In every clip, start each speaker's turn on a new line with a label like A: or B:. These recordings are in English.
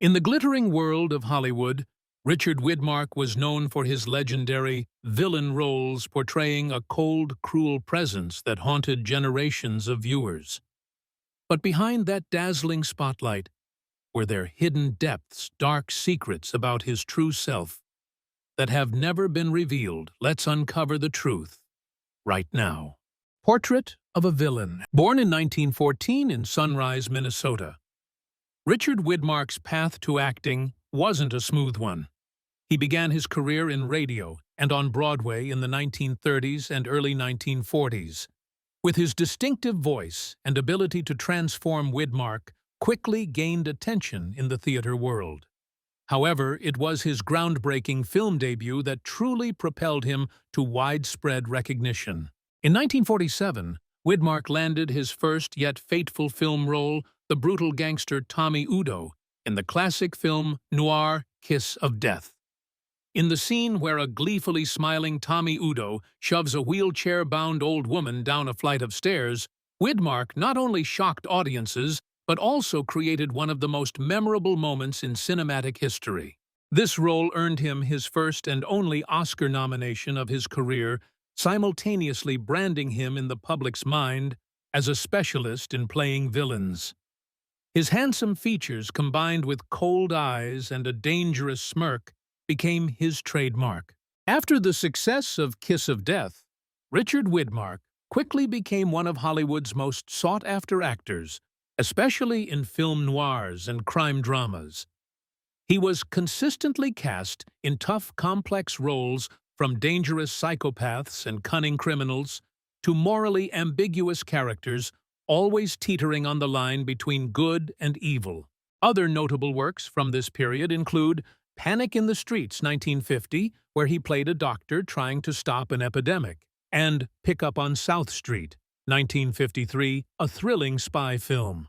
A: In the glittering world of Hollywood, Richard Widmark was known for his legendary villain roles portraying a cold, cruel presence that haunted generations of viewers. But behind that dazzling spotlight were there hidden depths, dark secrets about his true self that have never been revealed. Let's uncover the truth right now. Portrait of a Villain. Born in 1914 in Sunrise, Minnesota, Richard Widmark's path to acting wasn't a smooth one. He began his career in radio and on Broadway in the 1930s and early 1940s. With his distinctive voice and ability to transform, Widmark quickly gained attention in the theater world. However, it was his groundbreaking film debut that truly propelled him to widespread recognition. In 1947, Widmark landed his first yet fateful film role, the brutal gangster Tommy Udo, in the classic film noir Kiss of Death. In the scene where a gleefully smiling Tommy Udo shoves a wheelchair-bound old woman down a flight of stairs, Widmark not only shocked audiences, but also created one of the most memorable moments in cinematic history. This role earned him his first and only Oscar nomination of his career, simultaneously branding him in the public's mind as a specialist in playing villains. His handsome features, combined with cold eyes and a dangerous smirk, became his trademark. After the success of Kiss of Death, Richard Widmark quickly became one of Hollywood's most sought-after actors, especially in film noirs and crime dramas. He was consistently cast in tough, complex roles, from dangerous psychopaths and cunning criminals to morally ambiguous characters, always teetering on the line between good and evil. Other notable works from this period include Panic in the Streets, 1950, where he played a doctor trying to stop an epidemic, and Pick Up on South Street, 1953, a thrilling spy film.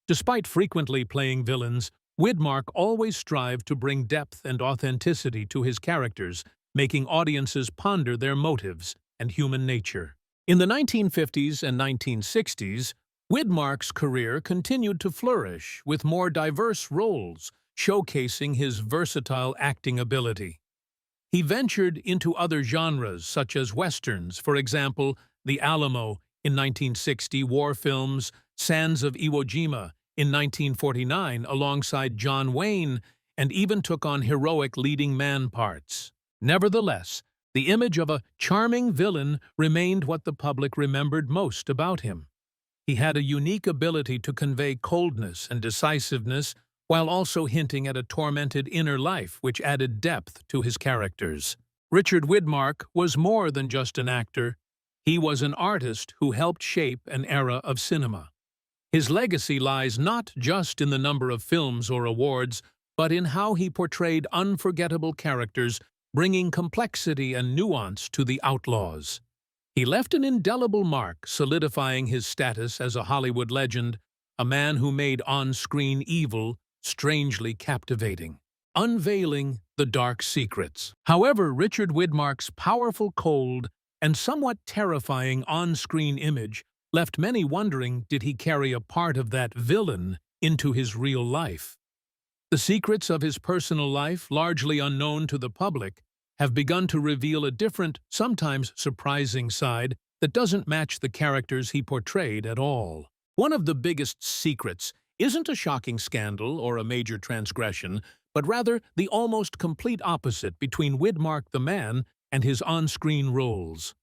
A: Despite frequently playing villains, Widmark always strived to bring depth and authenticity to his characters, making audiences ponder their motives and human nature. In the 1950s and 1960s, Widmark's career continued to flourish with more diverse roles, showcasing his versatile acting ability. He ventured into other genres such as westerns, for example, The Alamo in 1960, war films, Sands of Iwo Jima in 1949 alongside John Wayne, and even took on heroic leading man parts. Nevertheless, the image of a charming villain remained what the public remembered most about him. He had a unique ability to convey coldness and decisiveness while also hinting at a tormented inner life which added depth to his characters. Richard Widmark was more than just an actor. He was an artist who helped shape an era of cinema. His legacy lies not just in the number of films or awards, but in how he portrayed unforgettable characters, bringing complexity and nuance to the outlaws. He left an indelible mark, solidifying his status as a Hollywood legend, a man who made on-screen evil strangely captivating. Unveiling the Dark Secrets. However, Richard Widmark's powerful, cold, and somewhat terrifying on-screen image left many wondering, did he carry a part of that villain into his real life? The secrets of his personal life, largely unknown to the public, have begun to reveal a different, sometimes surprising side that doesn't match the characters he portrayed at all. One of the biggest secrets isn't a shocking scandal or a major transgression, but rather the almost complete opposite between Widmark the man and his on-screen roles.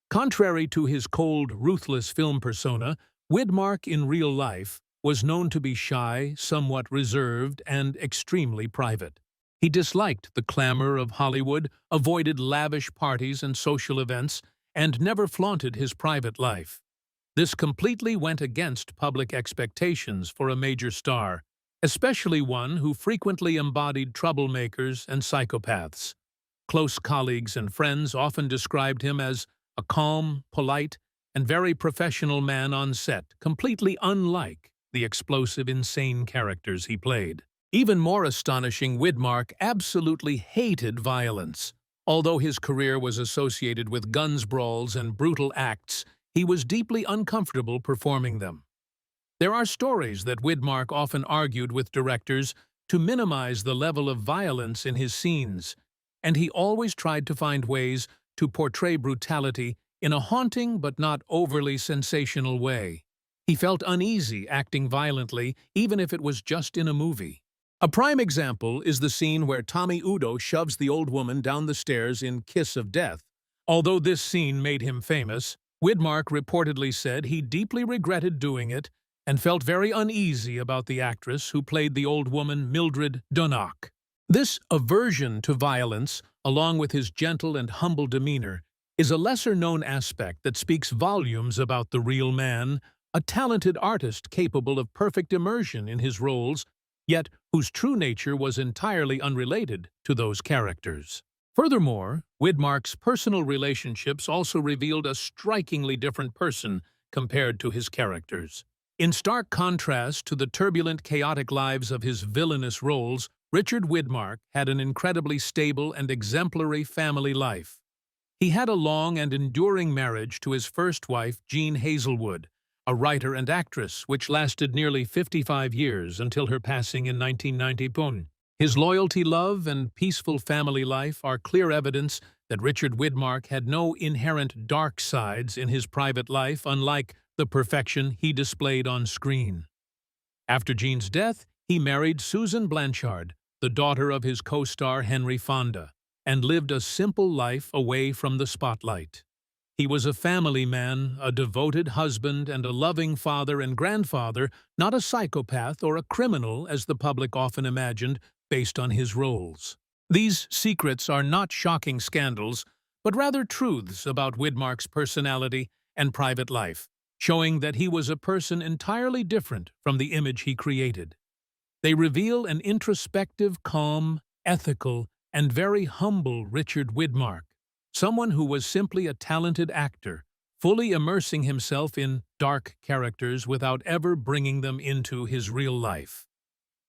A: Contrary to his cold, ruthless film persona, Widmark in real life was known to be shy, somewhat reserved, and extremely private. He disliked the clamor of Hollywood, avoided lavish parties and social events, and never flaunted his private life. This completely went against public expectations for a major star, especially one who frequently embodied troublemakers and psychopaths. Close colleagues and friends often described him as a calm, polite, and very professional man on set, completely unlike the explosive, insane characters he played. Even more astonishing, Widmark absolutely hated violence. Although his career was associated with guns, brawls, and brutal acts, he was deeply uncomfortable performing them. There are stories that Widmark often argued with directors, to minimize the level of violence in his scenes, and he always tried to find ways to portray brutality in a haunting but not overly sensational way. He felt uneasy acting violently, even if it was just in a movie. A prime example is the scene where Tommy Udo shoves the old woman down the stairs in Kiss of Death. Although this scene made him famous, Widmark reportedly said he deeply regretted doing it and felt very uneasy about the actress who played the old woman, Mildred Dunnock. This aversion to violence, along with his gentle and humble demeanor, is a lesser-known aspect that speaks volumes about the real man, a talented artist capable of perfect immersion in his roles, yet whose true nature was entirely unrelated to those characters. Furthermore, Widmark's personal relationships also revealed a strikingly different person compared to his characters. In stark contrast to the turbulent, chaotic lives of his villainous roles, Richard Widmark had an incredibly stable and exemplary family life. He had a long and enduring marriage to his first wife, Jean Hazelwood, a writer and actress, which lasted nearly 55 years until her passing in 1991. His loyalty, love, and peaceful family life are clear evidence that Richard Widmark had no inherent dark sides in his private life, unlike the perfection he displayed on screen. After Jean's death, he married Susan Blanchard, the daughter of his co-star Henry Fonda, and lived a simple life away from the spotlight. He was a family man, a devoted husband, and a loving father and grandfather, not a psychopath or a criminal as the public often imagined based on his roles. These secrets are not shocking scandals, but rather truths about Widmark's personality and private life, showing that he was a person entirely different from the image he created. They reveal an introspective, calm, ethical, and very humble Richard Widmark, someone who was simply a talented actor, fully immersing himself in dark characters without ever bringing them into his real life.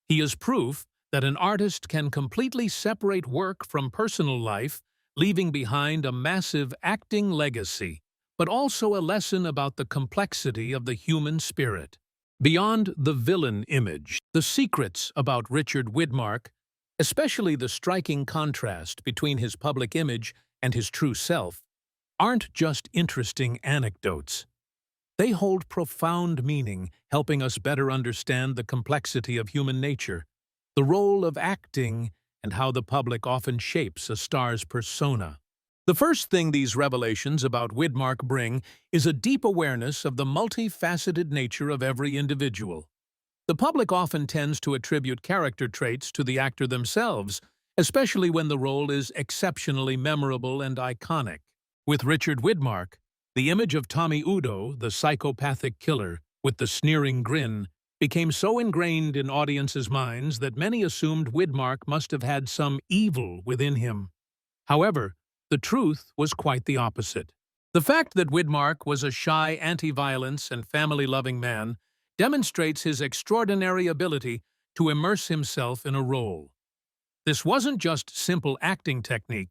A: He is proof that an artist can completely separate work from personal life, leaving behind a massive acting legacy, but also a lesson about the complexity of the human spirit. Beyond the villain image, the secrets about Richard Widmark, especially the striking contrast between his public image and his true self, aren't just interesting anecdotes. They hold profound meaning, helping us better understand the complexity of human nature, the role of acting, and how the public often shapes a star's persona. The first thing these revelations about Widmark bring is a deep awareness of the multifaceted nature of every individual. The public often tends to attribute character traits to the actor themselves, especially when the role is exceptionally memorable and iconic. With Richard Widmark, the image of Tommy Udo, the psychopathic killer with the sneering grin, became so ingrained in audiences' minds that many assumed Widmark must have had some evil within him. However, the truth was quite the opposite. The fact that Widmark was a shy, anti-violence, and family-loving man demonstrates his extraordinary ability to immerse himself in a role. This wasn't just simple acting technique.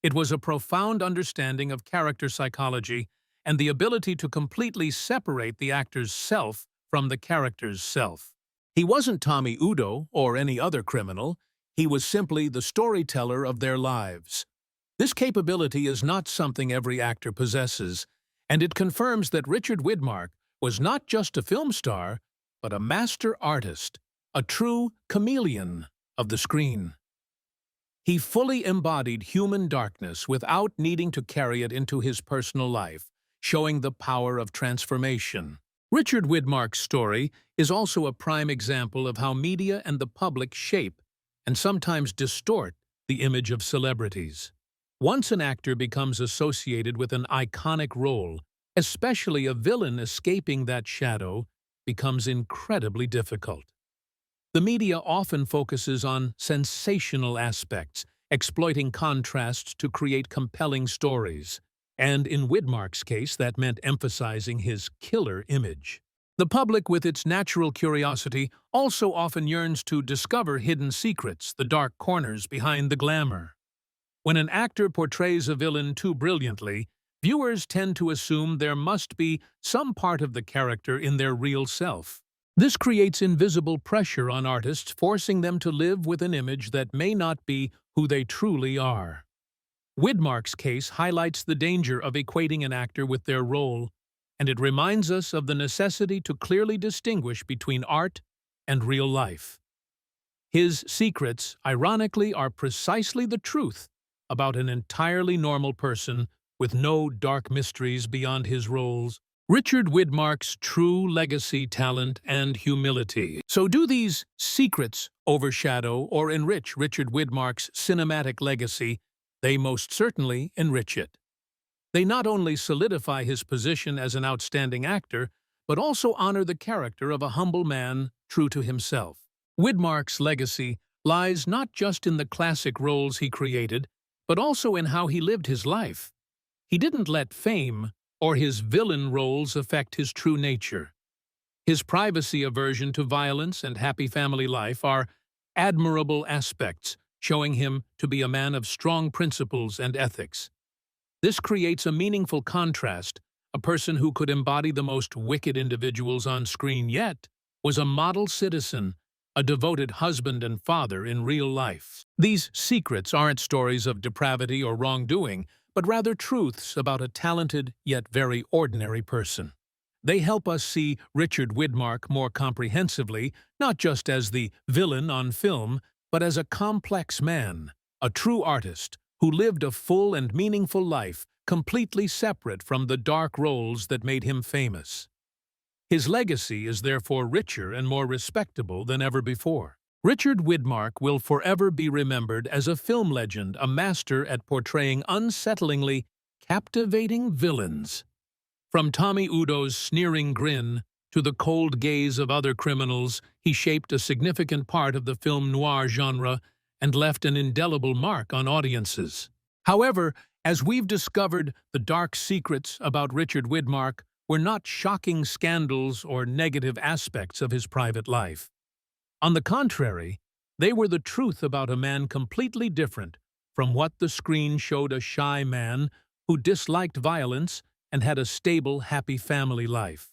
A: It was a profound understanding of character psychology and the ability to completely separate the actor's self from the character's self. He wasn't Tommy Udo or any other criminal. He was simply the storyteller of their lives. This capability is not something every actor possesses, and it confirms that Richard Widmark was not just a film star, but a master artist, a true chameleon of the screen. He fully embodied human darkness without needing to carry it into his personal life, showing the power of transformation. Richard Widmark's story is also a prime example of how media and the public shape and sometimes distort the image of celebrities. Once an actor becomes associated with an iconic role, especially a villain escaping that shadow becomes incredibly difficult. The media often focuses on sensational aspects, exploiting contrasts to create compelling stories. And in Widmark's case, that meant emphasizing his killer image. The public, with its natural curiosity, also often yearns to discover hidden secrets, the dark corners behind the glamour. When an actor portrays a villain too brilliantly, viewers tend to assume there must be some part of the character in their real self. This creates invisible pressure on artists, forcing them to live with an image that may not be who they truly are. Widmark's case highlights the danger of equating an actor with their role, and it reminds us of the necessity to clearly distinguish between art and real life. His secrets, ironically, are precisely the truth about an entirely normal person with no dark mysteries beyond his roles. Richard Widmark's true legacy, talent, and humility. So do these secrets overshadow or enrich Richard Widmark's cinematic legacy? They most certainly enrich it. They not only solidify his position as an outstanding actor, but also honor the character of a humble man true to himself. Widmark's legacy lies not just in the classic roles he created, but also in how he lived his life. He didn't let fame or his villain roles affect his true nature. His privacy, aversion to violence, and happy family life are admirable aspects, showing him to be a man of strong principles and ethics. This creates a meaningful contrast. A person who could embody the most wicked individuals on screen yet was a model citizen, a devoted husband and father in real life. These secrets aren't stories of depravity or wrongdoing, but rather truths about a talented yet very ordinary person. They help us see Richard Widmark more comprehensively, not just as the villain on film, but as a complex man, a true artist who lived a full and meaningful life, completely separate from the dark roles that made him famous. His legacy is therefore richer and more respectable than ever before. Richard Widmark will forever be remembered as a film legend, a master at portraying unsettlingly captivating villains. From Tommy Udo's sneering grin to the cold gaze of other criminals, he shaped a significant part of the film noir genre and left an indelible mark on audiences. However, as we've discovered, the dark secrets about Richard Widmark were not shocking scandals or negative aspects of his private life. On the contrary, they were the truth about a man completely different from what the screen showed: a shy man who disliked violence and had a stable, happy family life.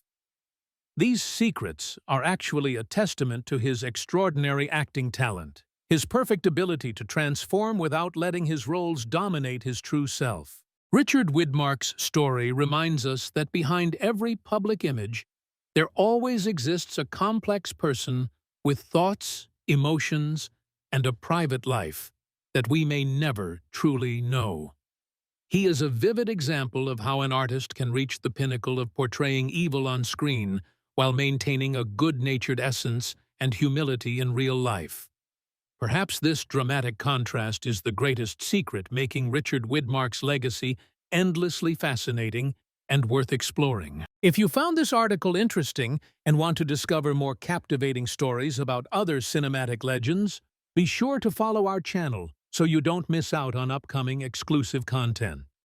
A: These secrets are actually a testament to his extraordinary acting talent, his perfect ability to transform without letting his roles dominate his true self. Richard Widmark's story reminds us that behind every public image, there always exists a complex person with thoughts, emotions, and a private life that we may never truly know. He is a vivid example of how an artist can reach the pinnacle of portraying evil on screen while maintaining a good-natured essence and humility in real life. Perhaps this dramatic contrast is the greatest secret making Richard Widmark's legacy endlessly fascinating and worth exploring. If you found this article interesting and want to discover more captivating stories about other cinematic legends, be sure to follow our channel so you don't miss out on upcoming exclusive content.